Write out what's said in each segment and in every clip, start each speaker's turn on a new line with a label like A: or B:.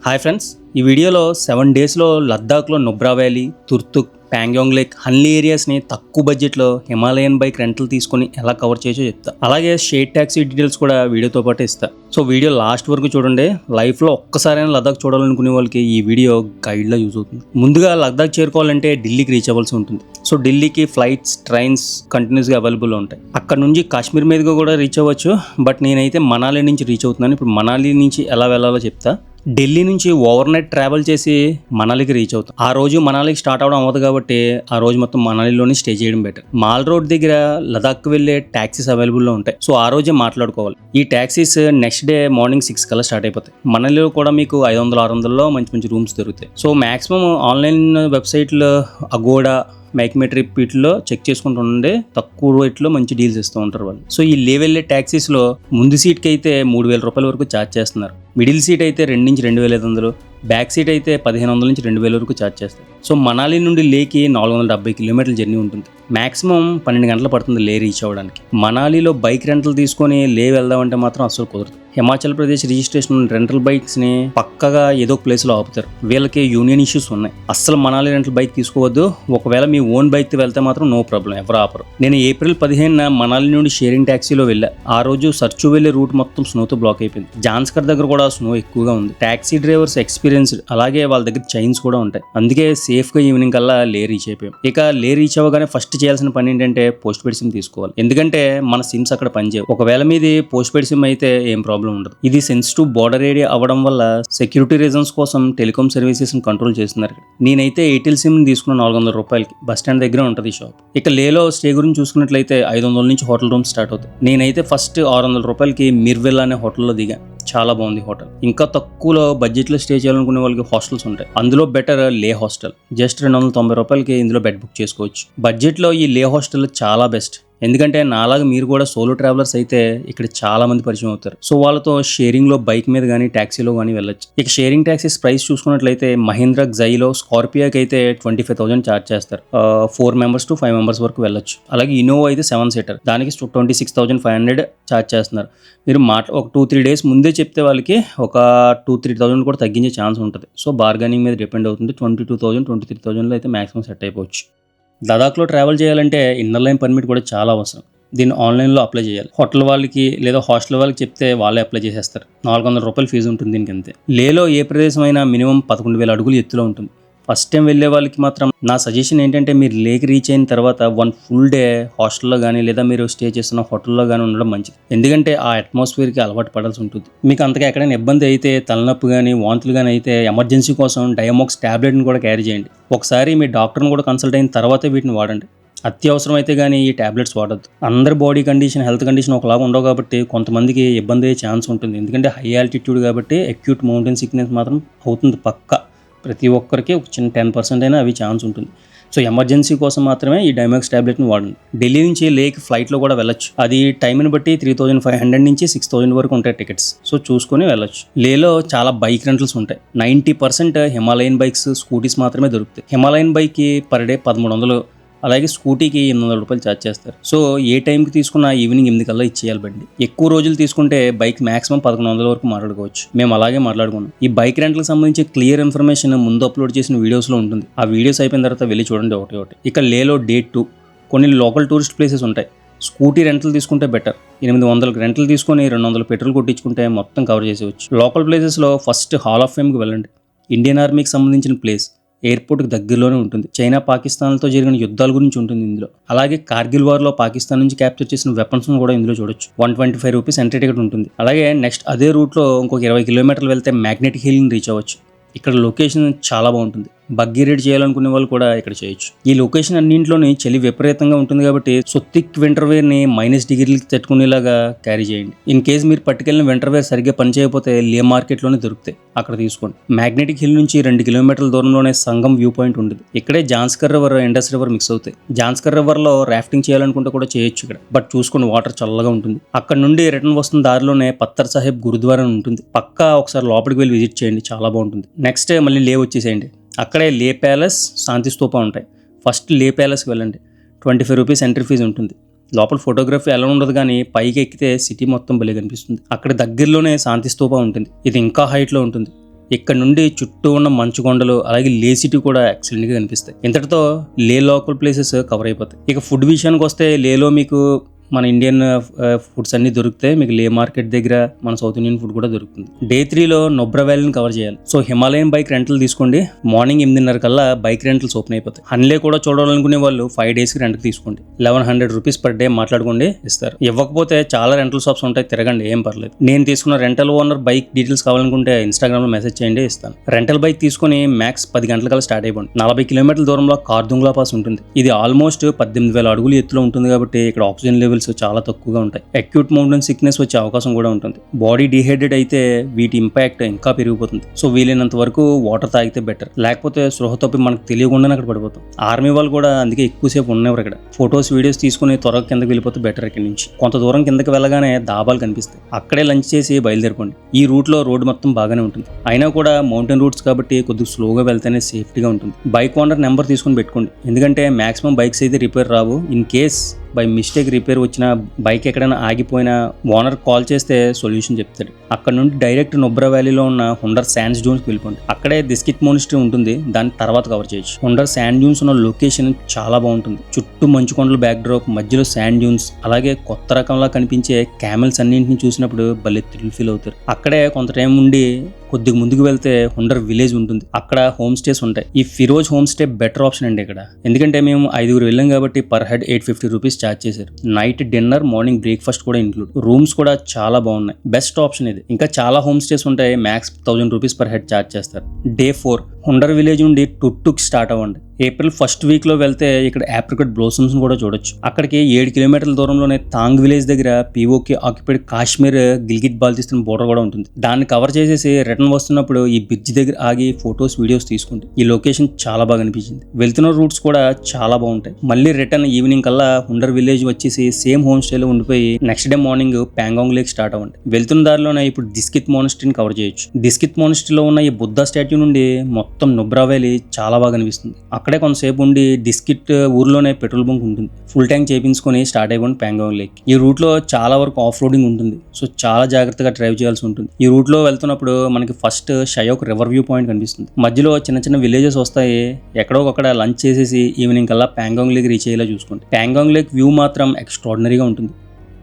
A: Hi friends, ఈ వీడియోలో 7 డేస్లో లద్దాఖ్లో నుబ్రా వ్యాలీ, తుర్తుక్, ప్యాంగ్యాంగ్ లేక్, హన్లీ ఏరియాస్ని తక్కువ బడ్జెట్లో హిమాలయన్ బైక్ రెంటల్ తీసుకొని ఎలా కవర్ చేయొచ్చో చెప్తా. అలాగే షేర్ ట్యాక్సీ డీటెయిల్స్ కూడా వీడియోతో పాటు ఇస్తా. సో వీడియో లాస్ట్ వరకు చూడండి. లైఫ్లో ఒక్కసారైనా లద్దాఖ్ చూడాలనుకునే వాళ్ళకి ఈ వీడియో గైడ్లో యూజ్ అవుతుంది. ముందుగా లద్దాఖ్ చేరుకోవాలంటే ఢిల్లీకి రీచ్ అవ్వాల్సి ఉంటుంది. సో ఢిల్లీకి ఫ్లైట్స్, ట్రైన్స్ కంటిన్యూస్గా అవైలబుల్ ఉంటాయి. అక్కడ నుంచి కాశ్మీర్ మీదుగా కూడా రీచ్ అవ్వచ్చు. బట్ నేనైతే మనాలి నుంచి రీచ్ అవుతున్నాను. ఇప్పుడు మనాలి నుంచి ఎలా వెళ్ళాలో చెప్తా. ఢిల్లీ నుంచి ఓవర్ నైట్ ట్రావెల్ చేసి మనాలికి రీచ్ అవుతాం. ఆ రోజు మనాలికి స్టార్ట్ అవడం అవ్వదు కాబట్టి ఆ రోజు మొత్తం మనాలిలోనే స్టే చేయడం బెటర్. మాల్ రోడ్ దగ్గర లదాఖ్కి వెళ్ళే ట్యాక్సీస్ అవైలబుల్లో ఉంటాయి. సో ఆ రోజే మాట్లాడుకోవాలి. ఈ ట్యాక్సీస్ నెక్స్ట్ డే మార్నింగ్ 6 కల్లా స్టార్ట్ అయిపోతాయి. మనాలిలో కూడా మీకు 500-600లో మంచి రూమ్స్ దొరుకుతాయి. సో మాక్సిమం ఆన్లైన్ వెబ్సైట్లో అగోడా, మేక్మే ట్రిప్ వీటిలో చెక్ చేసుకుంటూ ఉండే తక్కువ రేట్లో మంచి డీల్స్ ఇస్తూ ఉంటారు వాళ్ళు. సో ఈ వెళ్ళే ట్యాక్సీస్లో ముందు సీట్కి అయితే 3,000 రూపాయల వరకు ఛార్జ్ చేస్తున్నారు. మిడిల్ సీట్ అయితే 2 నుంచి 2,500, బ్యాక్ సీట్ అయితే 1,500 నుంచి 2,000 వరకు ఛార్జ్ చేస్తారు. సో మనాలి నుండి లేకి 470 కిలోమీటర్ల జర్నీ ఉంటుంది. మాక్సిమం 12 గంటలు పడుతుంది లే రీచ్ అవ్వడానికి. మనాలిలో బైక్ రెంటల్ తీసుకొని లే వెళ్దామంటే మాత్రం అస్సలు కుదరదు. హిమాచల్ ప్రదేశ్ రిజిస్ట్రేషన్ రెంటల్ బైక్స్ని పక్కగా ఏదో ఒక ప్లేస్లో ఆపుతారు. వీళ్ళకి యూనియన్ ఇష్యూస్ ఉన్నాయి. అస్సలు మనాలి రెంటల్ బైక్ తీసుకోవద్దు. ఒకవేళ మీ ఓన్ బైక్ వెళ్తే మాత్రం నో ప్రాబ్లం, ఎవరు ఆపరు. నేను ఏప్రిల్ 15న మనాలి నుండి షేరింగ్ ట్యాక్సీలో వెళ్ళా. ఆ రోజు సర్చు వెళ్ళే రూట్ మొత్తం స్నోతో బ్లాక్ అయిపోయింది. జాన్స్కర్ దగ్గర కూడా స్నో ఎక్కువగా ఉంది. ట్యాక్సీ డ్రైవర్స్ ఎక్స్పీరియన్స్డ్, అలాగే వాళ్ళ దగ్గర చైన్స్ కూడా ఉంటాయి. అందుకే సేఫ్గా ఈవినింగ్ కల్లా లే రీచ్ అయిపోయాం. ఇక లే రీచ్ అవ్వగానే ఫస్ట్ చేయాల్సిన పని ఏంటంటే పోస్ట్ పెయిడ్ సిమ్ తీసుకోవాలి. ఎందుకంటే మన సిమ్స్ అక్కడ పనిచేయవు. ఒకవేళ మీది పోస్ట్ పెయిడ్ సిమ్ అయితే ఏం ప్రాబ్లం ఉండదు. ఇది సెన్సిటివ్ బోర్డర్ ఏరియా అవ్వడం వల్ల సెక్యూరిటీ రీజన్స్ కోసం టెలికాం సర్వీసెస్ కంట్రోల్ చేస్తున్నారు. నేనైతే ఎయిర్టెల్ సిమ్ తీసుకున్న 400 రూపాయలకి. బస్ స్టాండ్ దగ్గర ఉంటుంది షాప్. ఇక లేలో స్టే గురించి చూసుకున్నట్లయితే 500 నుంచి హోటల్ రూమ్స్ స్టార్ట్ అవుతాయి. నేనైతే ఫస్ట్ 600 రూపాయలకి మిర్వెల్ అనే హోటల్లో దిగా. చాలా బాగుంది హోటల్. ఇంకా తక్కువలో బడ్జెట్లో స్టే చేయాలనుకునే వాళ్ళకి హాస్టల్స్ ఉంటాయి. అందులో బెటర్ లే హాస్టల్. జస్ట్ 290 రూపాయలకి ఇందులో బెడ్ బుక్ చేసుకోవచ్చు. బడ్జెట్లో ఈ లే హాస్టల్ చాలా బెస్ట్. ఎందుకంటే నాలాగా మీరు కూడా సోలో ట్రావెలర్స్ అయితే ఇక్కడ చాలా మంది పరిచయం అవుతారు. సో వాళ్ళతో షేరింగ్లో బైక్ మీద కానీ ట్యాక్సీలో కానీ వెళ్ళొచ్చు. ఇక షేరింగ్ ట్యాక్సీస్ ప్రైస్ చూసుకున్నట్లయితే మహీంద్రా జైలో, స్కార్పియోకి అయితే 25,000 ఛార్జ్ చేస్తారు. 4 మెంబర్స్ టు 5 మెంబర్స్ వరకు వెళ్ళొచ్చు. అలాగే ఇన్నోవా అయితే 7 సీటర్, దానికి 26,500 ఛార్జ్ చేస్తున్నారు. మీరు ఒక 2-3 డేస్ ముందే చెప్తే వాళ్ళకి ఒక 2-3,000 కూడా తగ్గించే ఛాన్స్ ఉంటుంది. సో బార్గెనింగ్ మీద డిపెండ్ అవుతుంది. 22,000, 23,000లో అయితే మాక్సిమం సెట్ అయిపోవచ్చు. లదాఖ్లో ట్రావెల్ చేయాలంటే ఇన్నర్ లైన్ పర్మిట్ కూడా చాలా అవసరం. దీన్ని ఆన్లైన్లో అప్లై చేయాలి. హోటల్ వాళ్ళకి లేదా హాస్టల్ వాళ్ళకి చెప్తే వాళ్ళే అప్లై చేసేస్తారు. 400 రూపాయలు ఫీజు ఉంటుంది దీనికి అంతే. లేలో ఏ ప్రదేశం అయినా మినిమం 11,000 అడుగులు ఎత్తులో ఉంటుంది. ఫస్ట్ టైం వెళ్ళే వాళ్ళకి మాత్రం నా సజెషన్ ఏంటంటే మీరు లేక్ రీచ్ అయిన తర్వాత 1 ఫుల్ డే హాస్టల్లో కానీ లేదా మీరు స్టే చేస్తున్న హోటల్లో కానీ ఉండడం మంచిది. ఎందుకంటే ఆ అట్మాస్ఫియర్కి అలవాటు పడాల్సి ఉంటుంది. మీకు అంతగా ఎక్కడైనా ఇబ్బంది అయితే, తలనొప్పి కానీ వాంతులు కానీ అయితే ఎమర్జెన్సీ కోసం డయామోక్స్ ట్యాబ్లెట్ని కూడా క్యారీ చేయండి. ఒకసారి మీ డాక్టర్ని కూడా కన్సల్ట్ అయిన తర్వాతే వీటిని వాడండి. అత్యవసరం అయితే కానీ ఈ ట్యాబ్లెట్స్ వాడద్దు. అందరి బాడీ కండిషన్, హెల్త్ కండిషన్ ఒకలాగా ఉండవు కాబట్టి కొంతమందికి ఇబ్బంది అయ్యే ఛాన్స్ ఉంటుంది. ఎందుకంటే హై ఆల్టిట్యూడ్ కాబట్టి అక్యూట్ మౌంటైన్ సిక్నెస్ మాత్రం అవుతుంది పక్కా. ప్రతి ఒక్కరికి ఒక చిన్న 10% అయినా అవి ఛాన్స్ ఉంటుంది. సో ఎమర్జెన్సీ కోసం మాత్రమే ఈ డైమాక్స్ ట్యాబ్లెట్ని వాడండి. ఢిల్లీ నుంచి లేక్ ఫ్లైట్లో కూడా వెళ్ళొచ్చు. అది టైంని బట్టి 3,500 నుంచి 6,000 వరకు ఉంటాయి టికెట్స్. సో చూసుకొని వెళ్ళొచ్చు. లేలో చాలా బైక్ రెంటల్స్ ఉంటాయి. 90% హిమాలయన్ బైక్స్, స్కూటీస్ మాత్రమే దొరుకుతాయి. హిమాలయన్ బైక్కి పర్ డే 1,300, అలాగే స్కూటీకి 800 రూపాయలు ఛార్జ్ చేస్తారు. సో ఏ టైంకి తీసుకున్నా ఈవినింగ్ 8 కల్లా ఇచ్చేయాలి బండి. ఎక్కువ రోజులు తీసుకుంటే బైక్ మాక్సిమం 1,100 వరకు మాట్లాడుకోవచ్చు. మేము అలాగే మాట్లాడుకున్నాం. ఈ బైక్ రెంట్లకు సంబంధించి క్లియర్ ఇన్ఫర్మేషన్ ముందు అప్లోడ్ చేసిన వీడియోస్లో ఉంటుంది. ఆ వీడియోస్ అయిపోయిన తర్వాత వెళ్ళి చూడండి ఒకటి. ఇక లేలో డే 2 కొన్ని లోకల్ టూరిస్ట్ ప్లేసెస్ ఉంటాయి. స్కూటీ రెంటల్ తీసుకుంటే బెటర్. 800 రెంటల్ తీసుకొని 200 పెట్రోల్ కొట్టించుకుంటే మొత్తం కవర్ చేసేవచ్చు. లోకల్ ప్లేసెస్లో ఫస్ట్ హాల్ ఆఫ్ ఫేమ్కి వెళ్ళండి. ఇండియన్ ఆర్మీకి సంబంధించిన ప్లేస్. ఎయిర్పోర్ట్కి దగ్గరలోనే ఉంటుంది. చైనా, పాకిస్తాన్లతో జరిగిన యుద్ధాల గురించి ఉంటుంది ఇందులో. అలాగే కార్గిల్ వార్లో పాకిస్తాన్ నుంచి క్యాప్చర్ చేసిన వెపన్స్ను కూడా ఇందులో చూడొచ్చు. 125 రూపీస్ ఎంట్రీ టికెట్ ఉంటుంది. అలాగే నెక్స్ట్ అదే రూట్లో ఇంకొక 20 కిలోమీటర్లు వెళ్తే మ్యాగ్నెటిక్ హిల్ని రీచ్ అవ్వచ్చు. ఇక్కడ లొకేషన్ చాలా బాగుంటుంది. బగ్గీ రైడ్ చేయాలనుకునే వాళ్ళు కూడా ఇక్కడ చేయొచ్చు. ఈ లొకేషన్ అన్నింటిలోని చలి విపరీతంగా ఉంటుంది కాబట్టి థిక్ వింటర్ వేర్ ని -డిగ్రీలకి తట్టుకునేలాగా క్యారీ చేయండి. ఇన్ కేస్ మీరు పట్టుకెళ్ళిన వింటర్ వేర్ సరిగ్గా పనిచేయకపోతే లే మార్కెట్లోనే దొరుకుతాయి, అక్కడ తీసుకోండి. మ్యాగ్నెటిక్ హిల్ నుంచి 2 కిలోమీటర్ల దూరంలోనే సంగం వ్యూ పాయింట్ ఉంటుంది. ఇక్కడే Zanskar river, Indus river mix అవుతాయి. జాన్స్కర్ రివర్ లో రాఫ్టింగ్ చేయాలనుకుంటే కూడా చేయొచ్చు ఇక్కడ. బట్ చూసుకోండి, వాటర్ చల్లగా ఉంటుంది. అక్కడ నుండి రిటర్న్ వస్తున్న దారిలోనే పత్తర్ సాహెబ్ గురుద్వారా ఉంటుంది. పక్కా ఒకసారి లోపలికి వెళ్ళి విజిట్ చేయండి, చాలా బాగుంటుంది. నెక్స్ట్ మళ్ళీ లే వచ్చేసేయండి. అక్కడే లే ప్యాలెస్, శాంతి స్తూప ఉంటాయి. ఫస్ట్ లే ప్యాలెస్కి వెళ్ళండి. 25 రూపీస్ ఎంట్రీ ఫీజు ఉంటుంది. లోపల ఫోటోగ్రఫీ ఎలా ఉండదు, కానీ పైకి ఎక్కితే సిటీ మొత్తం భలే కనిపిస్తుంది. అక్కడ దగ్గరలోనే శాంతి స్తూప ఉంటుంది. ఇది ఇంకా హైట్లో ఉంటుంది. ఇక్కడ నుండి చుట్టూ ఉన్న మంచు కొండలు అలాగే లే సిటీ కూడా ఎక్సలెంట్ గా కనిపిస్తాయి. ఇంతటితో లే లోకల్ ప్లేసెస్ కవర్ అయిపోతాయి. ఇక ఫుడ్ విషయానికి వస్తే లేలో మీకు మన ఇండియన్ ఫుడ్స్ అన్ని దొరుకుతాయి. మీకు లే మార్కెట్ దగ్గర మన సౌత్ ఇండియన్ ఫుడ్ కూడా దొరుకుతుంది. డే 3లో నొబ్రా వ్యాలీని కవర్ చేయాలి. సో హిమాలయన్ బైక్ రెంటల్ తీసుకోండి. మార్నింగ్ 8:30 కల్లా బైక్ రెంటల్స్ ఓపెన్ అయిపోతాయి. హన్లే కూడా చూడాలనుకునే వాళ్ళు 5 డేస్కి రెంట్కి తీసుకోండి. 1100 రూపీస్ పర్ డే మాట్లాడుకోండి, ఇస్తారు. ఇవ్వకపోతే చాలా రెంటల్ షాప్స్ ఉంటాయి, తిరగండి, ఏం పర్లేదు. నేను తీసుకున్న రెంటల్ ఓనర్ బైక్ డీటెయిల్స్ కావాలనుకుంటే ఇన్స్టాగ్రామ్లో మెసేజ్ చేయండి, ఇస్తాను. రెంటల్ బైక్ తీసుకుని మ్యాక్స్ 10 గంటల కల్లా స్టార్ట్ అయిపోండి. 40 కిలోమీటర్ల దూరంలో కార్దుంగ్లా పాస్ ఉంటుంది. ఇది ఆల్మోస్ట్ 18,000 అడుగులు ఎత్తులో ఉంటుంది కాబట్టి ఇక్కడ ఆక్సిజన్ లెవెల్స్ చాలా తక్కువగా ఉంటాయి. అక్యూట్ మౌంటైన్ సిక్నెస్ వచ్చే అవకాశం కూడా ఉంటుంది. బాడీ డిహైడ్రేట్ అయితే వీటి ఇంపాక్ట్ ఇంకా పెరిగిపోతుంది. సో వీలైనంత వరకు వాటర్ తాగితే బెటర్, లేకపోతే స్పృహ తప్పి మనకు తెలియకుండానే అక్కడ పడిపోతాం. ఆర్మీ వాళ్ళు కూడా అందుకే ఎక్కువసేపు ఉన్నవారు ఇక్కడ. ఫొటోస్ వీడియోస్ తీసుకుని త్వరగా కిందకి వెళ్ళిపోతే బెటర్. ఇక్కడ నుంచి కొంత దూరం కిందకి వెళ్ళగానే దాబాలు కనిపిస్తాయి, అక్కడే లంచ్ చేసి బయలుదేరిపోండి. ఈ రూట్ లో రోడ్డు మొత్తం బాగానే ఉంటుంది, అయినా కూడా మౌంటైన్ రూట్స్ కాబట్టి కొద్దిగా స్లోగా వెళ్తేనే సేఫ్టీగా ఉంటుంది. బైక్ ఓనర్ నెంబర్ తీసుకుని పెట్టుకోండి, ఎందుకంటే మాక్సిమం బైక్స్ అయితే repair Rao. In case by mistake repair వచ్చిన బైక్ ఎక్కడైనా ఆగిపోయినా ఓనర్ కాల్ చేస్తే సొల్యూషన్ చెప్తాడు. అక్కడ నుండి డైరెక్ట్ నొబ్రా వ్యాలీలో ఉన్న హుండర్ శాండ్ డ్యూన్స్కి వెళ్ళిపోండి. అక్కడే దిస్కిట్ మోనిస్ట్రీ ఉంటుంది, దాని తర్వాత కవర్ చేయొచ్చు. హుండర్ శాండ్ డ్యూన్స్ ఉన్న లొకేషన్ చాలా బాగుంటుంది. చుట్టూ మంచు కొండల బ్యాక్ డ్రాప్, మధ్యలో శాండ్ డ్యూన్స్, అలాగే కొత్త రకంలా కనిపించే క్యామెల్స్ అన్నింటిని చూసినప్పుడు భలే థ్రిల్ ఫీల్ అవుతారు. అక్కడే కొంత టైం ఉండి కొద్దిగా ముందుకు వెళ్తే హుండర్ విలేజ్ ఉంటుంది, అక్కడ హోమ్ స్టేస్ ఉంటాయి. ఈ Firoz home stay better option అండి ఇక్కడ, ఎందుకంటే మేము 5 వెళ్ళాం కాబట్టి పర్ హెడ్ 850 రూపీస్ ఛార్జ్ చేశారు. నైట్ డిన్నర్, మార్నింగ్ బ్రేక్ఫాస్ట్ కూడా ఇంక్లూడ్. రూమ్స్ కూడా చాలా బాగున్నాయి, బెస్ట్ ఆప్షన్ ఇది. ఇంకా చాలా హోమ్ స్టేస్ ఉంటాయి, max 1000 rupees per head charge చేస్తారు. డే 4 హుండర్ విలేజ్ నుండి టుట్టుక్ స్టార్ట్ అవ్వండి. ఏప్రిల్ ఫస్ట్ వీక్ లో వెళ్తే ఇక్కడ ఆప్రికట్ బ్లోసమ్స్ కూడా చూడొచ్చు. అక్కడికి 7 కిలోమీటర్ల దూరంలోనే తాంగ్ విలేజ్ దగ్గర PoK occupied Kashmir Gilgit Baltistan border కూడా ఉంటుంది. దాన్ని కవర్ చేసేసి రిటర్న్ వస్తున్నప్పుడు ఈ బ్రిడ్జ్ దగ్గర ఆగి ఫొటోస్ వీడియోస్ తీసుకోండి. ఈ లొకేషన్ చాలా బాగా అనిపించింది. వెళ్తున్న రూట్స్ కూడా చాలా బాగుంటాయి. మళ్ళీ రిటర్న్ ఈవినింగ్ కల్లా హుండర్ విలేజ్ వచ్చేసి సేమ్ హోమ్ స్టేలో ఉండిపోయి next day morning Pangong lake start అవ్వండి. వెళ్తున్న దారిలోనే ఇప్పుడు దిస్కిత్ మోనస్ట్రీని కవర్ చేయొచ్చు. దిస్కిత్ మోనస్ట్రీలో ఉన్న ఈ బుద్ధ స్టాట్యూ నుండి మొత్తం నొబ్రా వ్యాలీ చాలా బాగా అనిపిస్తుంది. అక్కడే కొంతసేపు ఉండి డిస్కిట్ ఊర్లోనే పెట్రోల్ బంక్ ఉంటుంది, ఫుల్ ట్యాంక్ చేయించుకొని స్టార్ట్ అయిపోండి ప్యాంగాంగ్ లేక్. ఈ రూట్ లో చాలా వరకు ఆఫ్ రోడింగ్ ఉంటుంది, సో చాలా జాగ్రత్తగా డ్రైవ్ చేయాల్సి ఉంటుంది. ఈ రూట్ లో వెళ్తున్నప్పుడు మనకి first Shyok river view point కనిపిస్తుంది. మధ్యలో చిన్న చిన్న విలేజెస్ వస్తాయి. ఎక్కడో ఒకక్కడ లంచ్ చేసేసి ఈవినింగ్ కల్లా ప్యాంగాంగ్ లేక్ రీచ్ అయ్యేలా చూసుకోండి. ప్యాంగాంగ్ లేక్ వ్యూ మాత్రం ఎక్స్ట్రాడినరీగా ఉంటుంది.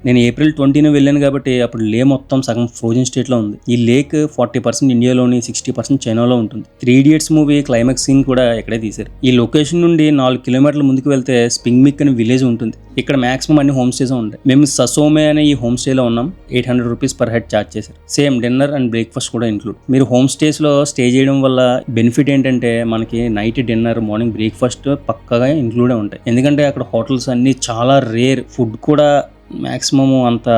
A: నేను ఏప్రిల్ 20న వెళ్ళాను కాబట్టి అప్పుడు లే మొత్తం సగం ఫ్రోజన్ స్టేట్లో ఉంది. ఈ లేక్ 40% ఇండియాలోని, 60% చైనాలో ఉంటుంది. 3 Idiots మూవీ క్లైమాక్స్ సీన్ కూడా ఇక్కడే తీశారు. ఈ లొకేషన్ నుండి 4 కిలోమీటర్ల ముందుకు వెళ్తే స్పింగ్మిక్ అనే విలేజ్ ఉంటుంది. ఇక్కడ మాక్సిమం అన్ని హోమ్ స్టేస్ ఉంటాయి. మేము ససోమే అనే ఈ హోమ్ స్టేలో ఉన్నాం. 800 రూపీస్ పర్ హెడ్ ఛార్జ్ చేశారు. సేమ్ డిన్నర్ అండ్ బ్రేక్ఫాస్ట్ కూడా ఇంక్లూడ్. మీరు హోమ్ స్టేస్ లో స్టే చేయడం వల్ల బెనిఫిట్ ఏంటంటే మనకి నైట్ డిన్నర్, మార్నింగ్ బ్రేక్ఫాస్ట్ పక్కగా ఇంక్లూడే ఉంటాయి. ఎందుకంటే అక్కడ హోటల్స్ అన్ని చాలా రేర్, ఫుడ్ కూడా మాక్సిమం అంత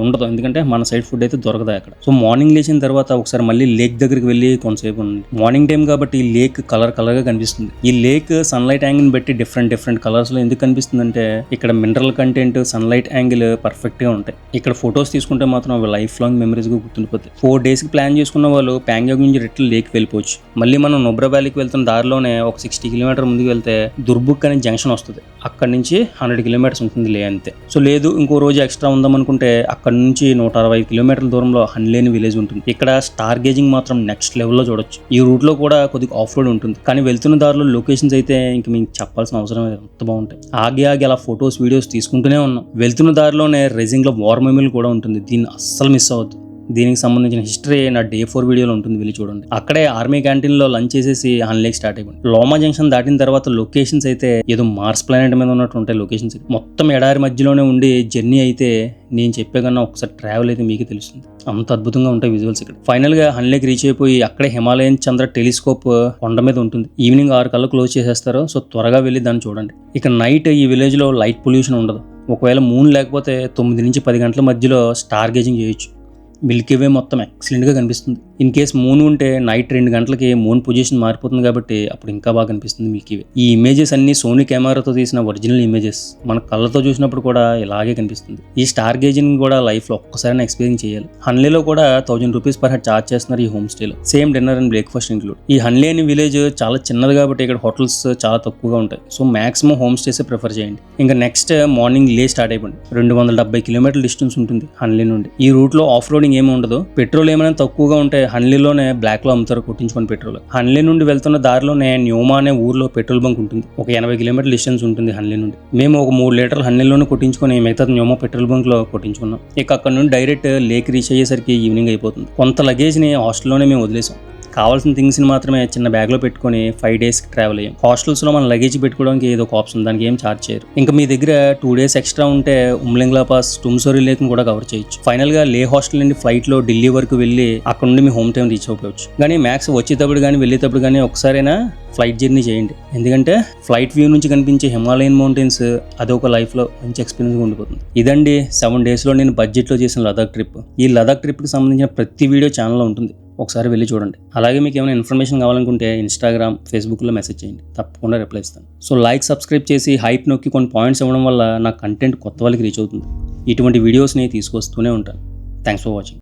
A: ఉండదు, ఎందుకంటే మన సైడ్ ఫుడ్ అయితే దొరకదు అక్కడ. సో మార్నింగ్ లేచిన తర్వాత ఒకసారి మళ్ళీ లేక్ దగ్గరికి వెళ్ళి కొంతసేపు ఉండండి. మార్నింగ్ టైం కాబట్టి ఈ లేక్ కలర్ గా కనిపిస్తుంది. ఈ లేక్ సన్లైట్ యాంగిల్ బట్టి డిఫరెంట్ కలర్స్ లో ఎందుకు కనిపిస్తుంది అంటే ఇక్కడ mineral content, sunlight angle perfect గా ఉంటాయి. ఇక్కడ ఫొటోస్ తీసుకుంటే మాత్రం అవి లైఫ్ లాంగ్ మెమరీస్ గా గుర్తుండిపోతాయి. 4 days కి ప్లాన్ చేసుకున్న వాళ్ళు ప్యాంగాంగ్ నుంచి రిటర్న్ లేక్ వెళ్ళిపోవచ్చు. మళ్ళీ మనం నొబ్రా వ్యాలీకి వెళ్తున్న దారిలోనే ఒక 60 కిలోమీటర్ ముందుకు వెళ్తే దుర్బుక్ అనే జంక్షన్ వస్తుంది. అక్కడ నుంచి 100 కిలోమీటర్స్ ఉంటుంది లే అంతే. సో లేదు ఇంకో రోజు ఎక్స్ట్రా ఉందామనుకుంటే అక్కడ నుంచి 160 కిలోమీటర్ల దూరంలో హన్లేని విలేజ్ ఉంటుంది. ఇక్కడ స్టార్ గేజింగ్ మాత్రం నెక్స్ట్ లెవెల్లో చూడొచ్చు. ఈ రూట్ లో కూడా కొద్దిగా ఆఫ్ రోడ్ ఉంటుంది, కానీ వెళ్తున్న దారిలో లొకేషన్స్ అయితే ఇంక మీకు చెప్పాల్సిన అవసరం ఎంత బాగుంటాయి. ఆగి అలా ఫొటోస్ వీడియోస్ తీసుకుంటూనే ఉన్నాం. వెళ్తున్న దారిలోనే రైజింగ్ లో వార్ మెమోరియల్ కూడా ఉంటుంది, దీన్ని అస్సలు మిస్ అవ్వద్దు. దీనికి సంబంధించిన హిస్టరీ నా Day 4 వీడియోలో ఉంటుంది, వెళ్ళి చూడండి. అక్కడే ఆర్మీ క్యాంటీన్లో లంచ్ చేసేసి హన్లేక్ స్టార్ట్ అయిపోయింది. లోమా జంక్షన్ దాటిన తర్వాత లొకేషన్స్ అయితే ఏదో మార్స్ ప్లానెట్ మీద ఉన్నట్టు ఉంటాయి లొకేషన్స్. మొత్తం ఎడారి మధ్యలోనే ఉండి జర్నీ అయితే నేను చెప్పే కన్నా ఒకసారి ట్రావెల్ అయితే మీకే తెలుస్తుంది, అంత అద్భుతంగా ఉంటాయి విజువల్స్ ఇక్కడ. ఫైనల్ గా హన్లేక్ రీచ్ అయిపోయి అక్కడే హిమాలయన్ చంద్ర టెలిస్కోప్ కొండ మీద ఉంటుంది. ఈవినింగ్ 6 కల్లా క్లోజ్ చేసేస్తారు, సో త్వరగా వెళ్ళి దాన్ని చూడండి. ఇక నైట్ ఈ విలేజ్ లో లైట్ పొల్యూషన్ ఉండదు. ఒకవేళ మూన్ లేకపోతే 9 నుంచి 10 గంటల మధ్యలో స్టార్ గేజింగ్ చేయొచ్చు. మిల్కీ వే మొత్తం ఎక్సలెంట్గా కనిపిస్తుంది. ఇన్ కేస్ మూన్ ఉంటే నైట్ 2 గంటలకి మూన్ పొజిషన్ మారిపోతుంది కాబట్టి అప్పుడు ఇంకా బాగా కనిపిస్తుంది మిల్కీ వే. ఈ ఇమేజెస్ అన్ని సోనీ కెమెరాతో తీసిన ఒరిజినల్ ఇమేజెస్, మన కళ్ళతో చూసినప్పుడు కూడా ఇలాగే కనిపిస్తుంది. ఈ స్టార్ గేజింగ్ కూడా లైఫ్లో ఒక్కసారి ఎక్స్పీరియన్స్ చేయాలి. హన్లేలో కూడా 1000 రూపీస్ పర్ హెడ్ ఛార్జ్ చేస్తున్నారు ఈ హోమ్ స్టేలో. Same dinner and breakfast include. ఈ హన్లే అనే విలేజ్ చాలా చిన్నది కాబట్టి ఇక్కడ హోటల్స్ చాలా తక్కువగా ఉంటాయి. సో మాక్సిమం హోమ్ స్టేసే ప్రిఫర్ చేయండి. ఇంకా నెక్స్ట్ మార్నింగ్ లే స్టార్ట్ అయిపోయింది. 270 కిలోమీటర్ల డిస్టెన్స్ ఉంటుంది హన్లే నుండి. ఈ రూట్ లో ఆఫ్ రోడింగ్ ఏమి ఉండదు. పెట్రోల్ ఏమైనా తక్కువగా ఉంటే హన్లీలోనే బ్లాక్లో అమ్ముతారు కొట్టించుకొని పెట్రోల్. హన్లీ నుండి వెళ్తున్న దారిలోనే న్యూమా అనే ఊర్లో పెట్రోల్ బంక్ ఉంటుంది. ఒక 80 కిలోమీటర్ల డిస్టెన్స్ ఉంటుంది హన్లీ నుండి. మేము ఒక 3 లీటర్లు హన్లీలోనే కొట్టించుకొని మిగతా న్యూమా పెట్రోల్ బంక్ లో కొట్టించుకున్నాం. ఇక అక్కడ నుండి డైరెక్ట్ లేక్ రీచ్ అయ్యేసరికి ఈవినింగ్ అయిపోతుంది. కొంత లగేజ్ ని హాస్టల్లోనే మేము వదిలేసాం. కావాల్సిన థింగ్స్ ని మాత్రమే చిన్న బ్యాగ్ లో పెట్టుకుని 5 days ట్రావెల్ అయ్యాం. హాస్టల్స్ లో మన లగేజ్ పెట్టుకోవడానికి ఏదో ఒక ఆప్షన్, దానికి ఏం ఛార్జ్ చేయరు. ఇంకా మీ దగ్గర 2 days ఎక్స్ట్రా ఉంటే ఉమ్లింగ్లా పాస్, టుమ్సోరీ లేక్ కూడా కవర్ చేయొచ్చు. ఫైనల్ గా లే హాస్టల్ నుండి ఫ్లైట్ లో ఢిల్లీ వరకు వెళ్ళి అక్కడ నుండి మీ హోమ్ టైం రీచ్ అవ్వచ్చు. కానీ మ్యాక్స్ వచ్చేటప్పుడు కానీ వెళ్ళేటప్పుడు కానీ ఒకసారైనా ఫ్లైట్ జర్నీ చేయండి. ఎందుకంటే ఫ్లైట్ వ్యూ నుంచి కనిపించే హిమాలయన్ మౌంటైన్స్ అదొక లైఫ్ లో మంచి ఎక్స్పీరియన్స్ ఉండిపోతుంది. ఇదండి 7 days లో నేను బడ్జెట్ లో చేసిన లదాఖ్ ట్రిప్. ఈ లదాఖ్ ట్రిప్ కి సంబంధించిన ప్రతి వీడియో ఛానల్లో ఉంటుంది, ఒకసారి వెళ్ళి చూడండి. అలాగే మీకు ఏమైనా ఇన్ఫర్మేషన్ కావాలనుకుంటే ఇన్స్టాగ్రామ్, ఫేస్బుక్లో మెసేజ్ చేయండి, తప్పకుండా రిప్లై ఇస్తాను. సో లైక్, సబ్స్క్రైబ్ చేసి హైప్ నొక్కి కొన్ని పాయింట్స్ ఇవ్వడం వల్ల నా కంటెంట్ కొత్త వాళ్ళకి రీచ్ అవుతుంది. ఇటువంటి వీడియోస్ని తీసుకొస్తూనే ఉంటాను. Thanks for watching.